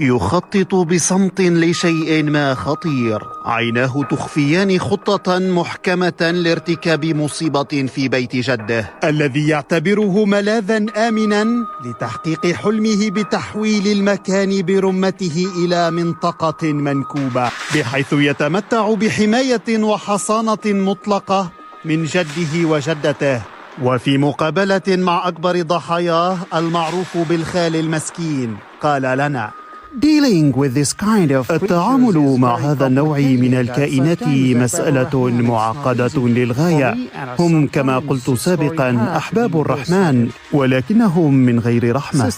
يخطط بصمت لشيء ما خطير، عيناه تخفيان خطة محكمة لارتكاب مصيبة في بيت جده الذي يعتبره ملاذا آمنا لتحقيق حلمه بتحويل المكان برمته إلى منطقة منكوبة، بحيث يتمتع بحماية وحصانة مطلقة من جده وجدته، وفي مقابلة مع أكبر ضحاياه المعروف بالخال المسكين. قال لنا: التعامل مع هذا النوع من الكائنات مسألة معقدة للغاية. هم كما قلت سابقا أحباب الرحمن، ولكنهم من غير رحمة.